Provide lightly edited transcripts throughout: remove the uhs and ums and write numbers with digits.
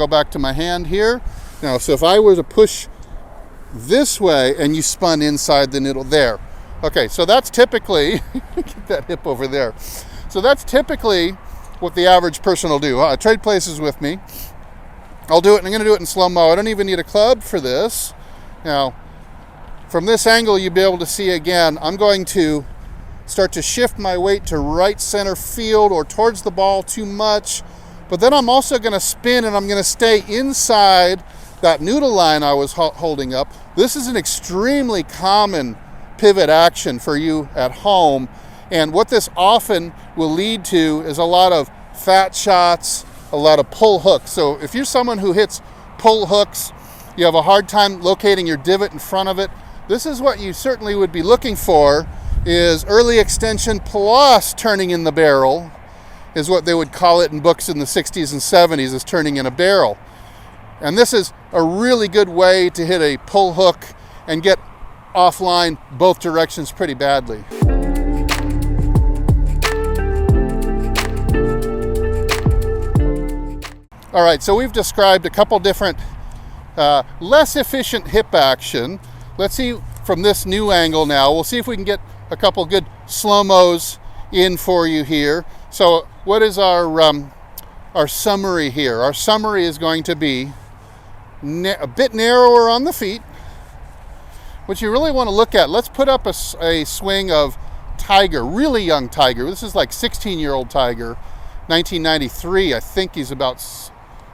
go back to my hand here. Now, so if I were to push this way and you spun inside the noodle there. Okay, so that's typically, get that hip over there. So that's typically what the average person will do. Trade places with me. I'll do it, and I'm gonna do it in slow-mo. I don't even need a club for this. Now, from this angle, you'll be able to see again, I'm going to start to shift my weight to right center field or towards the ball too much, but then I'm also gonna spin and I'm gonna stay inside that noodle line I was holding up. This is an extremely common pivot action for you at home, and what this often will lead to is a lot of fat shots, a lot of pull hooks. So if you're someone who hits pull hooks, you have a hard time locating your divot in front of it, this is what you certainly would be looking for, is early extension plus turning in the barrel, is what they would call it in books in the 60s and 70s, is turning in a barrel. And this is a really good way to hit a pull hook and get offline both directions pretty badly. All right, so we've described a couple different less efficient hip action. Let's see from this new angle now. We'll see if we can get a couple good slow-mos in for you here. So what is our summary here? Our summary is going to be a bit narrower on the feet. What you really want to look at, let's put up a swing of Tiger, really young Tiger. This is like 16-year-old Tiger, 1993. I think he's about,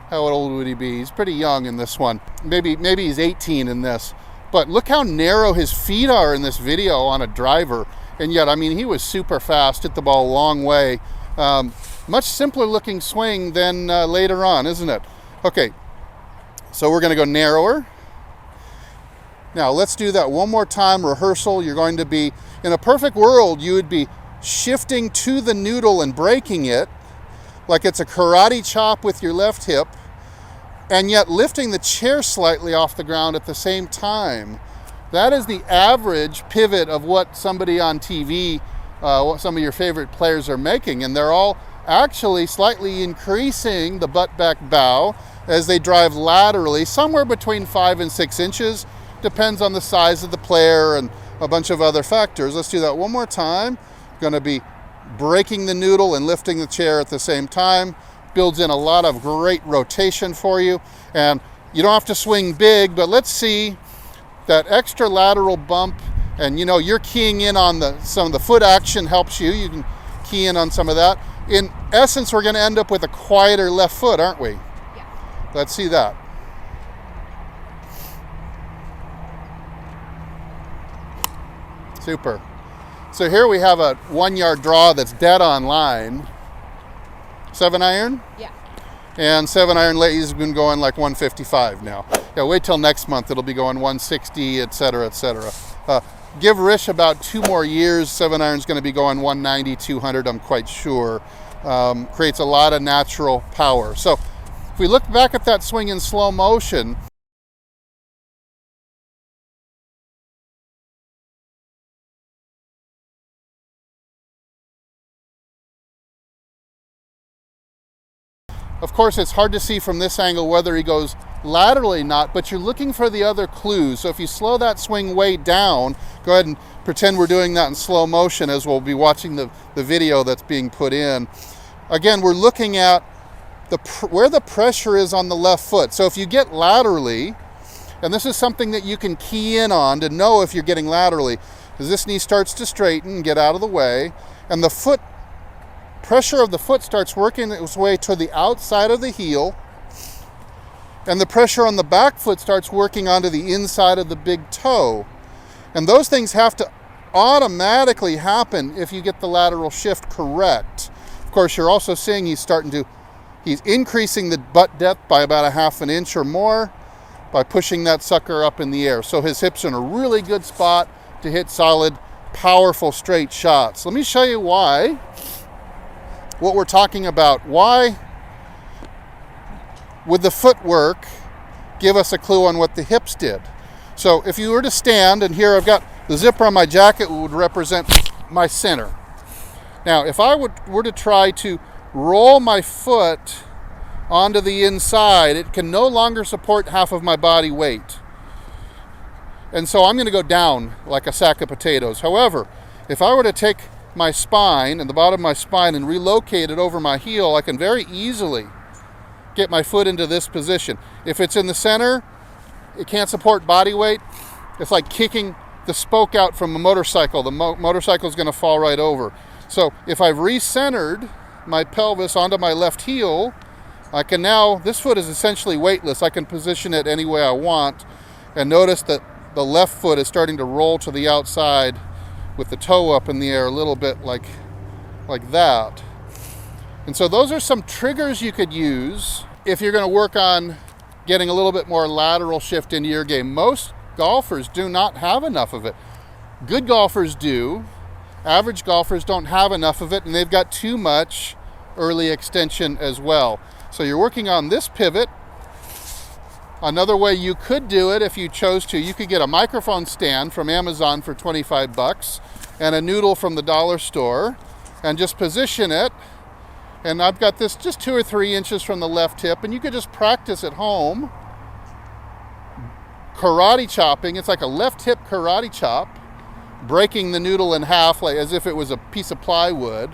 how old would he be? He's pretty young in this one. Maybe he's 18 in this. But look how narrow his feet are in this video on a driver. And yet, I mean, he was super fast, hit the ball a long way. Much simpler looking swing than later on, isn't it? Okay, so we're gonna go narrower. Now let's do that one more time, rehearsal. You're going to be, in a perfect world, you would be shifting to the noodle and breaking it like it's a karate chop with your left hip, and yet lifting the chair slightly off the ground at the same time. That is the average pivot of what somebody on TV, what some of your favorite players are making, and they're all actually slightly increasing the butt back bow as they drive laterally, somewhere between 5 and 6 inches. Depends on the size of the player and a bunch of other factors. Let's do that one more time. Going to be breaking the noodle and lifting the chair at the same time. Builds in a lot of great rotation for you. And you don't have to swing big, but let's see that extra lateral bump. And you know, you're keying in on some of the foot action helps you. You can key in on some of that. In essence, we're going to end up with a quieter left foot, aren't we? Yeah. Let's see that. Super. So here we have a 1 yard draw that's dead on line. 7 iron? Yeah. And 7 iron lately has been going like 155 now. Yeah, wait till next month. It'll be going 160, et cetera, et cetera. Give Rish about 2 more years. 7 iron's going to be going 190, 200, I'm quite sure. Creates a lot of natural power. So if we look back at that swing in slow motion, of course, it's hard to see from this angle whether he goes laterally or not, but you're looking for the other clues. So if you slow that swing way down, go ahead and pretend we're doing that in slow motion as we'll be watching the video that's being put in. Again, we're looking at where the pressure is on the left foot. So if you get laterally, and this is something that you can key in on to know if you're getting laterally, as this knee starts to straighten and get out of the way, and the foot pressure of the foot starts working its way to the outside of the heel, and the pressure on the back foot starts working onto the inside of the big toe. And those things have to automatically happen if you get the lateral shift correct. Of course, you're also seeing he's increasing the butt depth by about a half an inch or more by pushing that sucker up in the air. So his hips are in a really good spot to hit solid, powerful, straight shots. Let me show you why. What we're talking about, why would the footwork give us a clue on what the hips did? So if you were to stand, and here I've got the zipper on my jacket would represent my center. Now if I were to try to roll my foot onto the inside, it can no longer support half of my body weight. And so I'm going to go down like a sack of potatoes. However, if I were to take my spine and the bottom of my spine and relocate it over my heel, I can very easily get my foot into this position. If it's in the center, it can't support body weight. It's like kicking the spoke out from a motorcycle. The motorcycle is going to fall right over. So if I've recentered my pelvis onto my left heel, I can now, this foot is essentially weightless. I can position it any way I want. And notice that the left foot is starting to roll to the outside with the toe up in the air a little bit like that. And so those are some triggers you could use if you're going to work on getting a little bit more lateral shift into your game. Most golfers do not have enough of it. Good golfers do. Average golfers don't have enough of it, and they've got too much early extension as well. So you're working on this pivot. Another way you could do it if you chose to, you could get a microphone stand from Amazon for 25 bucks and a noodle from the dollar store and just position it. And I've got this just 2 or 3 inches from the left hip, and you could just practice at home karate chopping. It's like a left hip karate chop, breaking the noodle in half like as if it was a piece of plywood.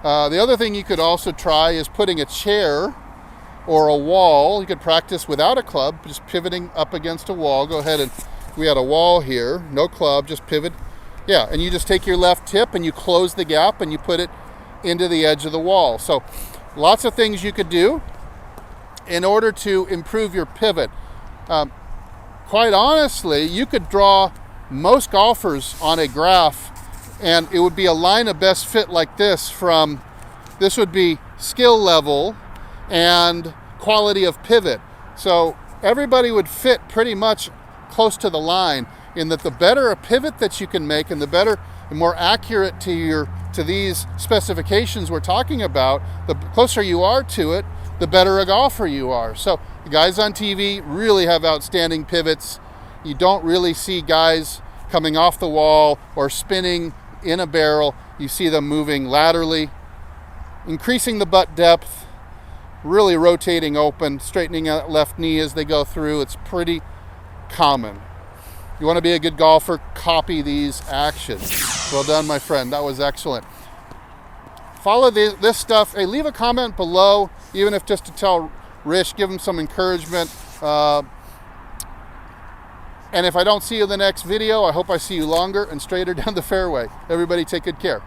The other thing you could also try is putting a chair or a wall. You could practice without a club, just pivoting up against a wall. Go ahead and, we had a wall here, no club, just pivot. Yeah, and you just take your left hip and you close the gap and you put it into the edge of the wall. So lots of things you could do in order to improve your pivot. Quite honestly, you could draw most golfers on a graph and it would be a line of best fit like this. From this would be skill level and quality of pivot. So everybody would fit pretty much close to the line, in that the better a pivot that you can make and the better and more accurate to these specifications we're talking about, the closer you are to it, the better a golfer you are. So the guys on TV really have outstanding pivots. You don't really see guys coming off the wall or spinning in a barrel. You see them moving laterally, increasing the butt depth, really rotating open, straightening out left knee as they go through. It's pretty common. You want to be a good golfer, copy these actions. Well done, my friend. That was excellent. Follow this stuff. Hey, leave a comment below, even if just to tell Rish, give him some encouragement. And if I don't see you in the next video, I hope I see you longer and straighter down the fairway. Everybody take good care.